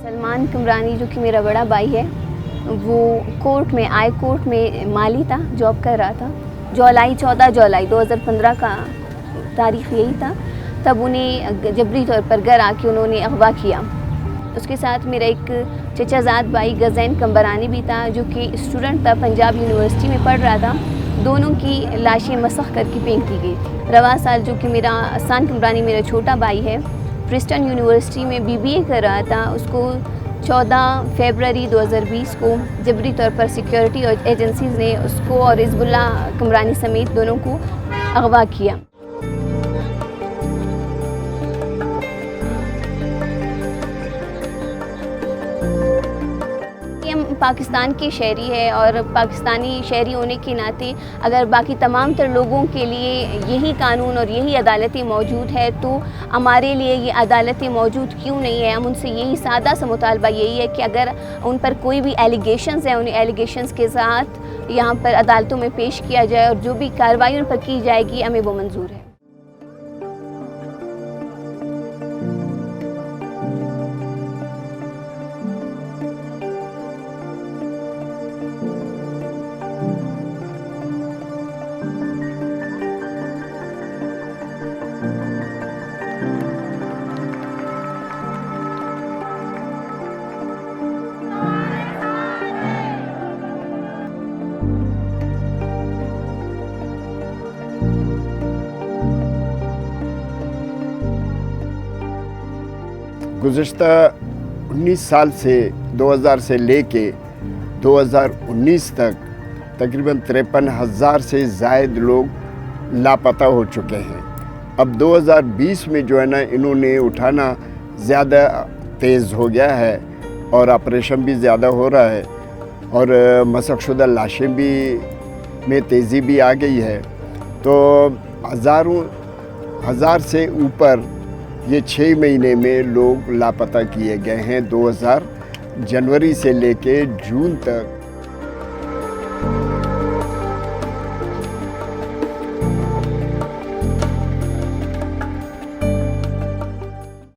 सलमान कमरानी जो कि मेरा बड़ा भाई है, वो कोर्ट में आई कोर्ट में माली था, जॉब कर रहा था। 14 जुलाई 2015 का तारीख़ यही था। तब उन्हें जबरी तौर पर घर आके उन्होंने अगवा किया। उसके साथ मेरा एक चचाजाद भाई गज़ैन कमरानी भी था, जो कि स्टूडेंट था, पंजाब यूनिवर्सिटी में पढ़ रहा था। दोनों की लाशें मसख करके फेंक दी गई थी। रवा साल जो कि मेरा अहसान कमरानी मेरा छोटा भाई है, प्रिस्टन यूनिवर्सिटी में BBA कर रहा था, उसको 14 फरवरी 2020 को जबरी तौर पर सिक्योरिटी एजेंसीज़ ने उसको और हिज़्बुल्लाह कमरानी समेत दोनों को अगवा किया। हम पाकिस्तान के शहरी है और पाकिस्तानी शहरी होने के नाते अगर बाकी तमाम तर लोगों के लिए यही कानून और यही अदालतें मौजूद है, तो हमारे लिए ये अदालतें मौजूद क्यों नहीं है। हम उनसे यही सादा सा मुतालबा यही है कि अगर उन पर कोई भी एलिगेशंस हैं, उन्हें एलिगेशंस के साथ यहाँ पर अदालतों में पेश किया जाए और जो भी कार्रवाई उन पर की जाएगी हमें वो मंजूर है। गुज़श्ता 19 साल से 2000 से लेके 2019 तक तकरीबन 53,000 से ज़ायद लोग लापता हो चुके हैं। अब 2020 में जो है ना, इन्होंने उठाना ज़्यादा तेज़ हो गया है और ऑपरेशन भी ज़्यादा हो रहा है और मसकशुदा लाशें भी में तेज़ी भी आ गई है। तो हज़ार से ऊपर ये 6 महीने में लोग लापता किए गए हैं, 2000 जनवरी से लेके जून तक।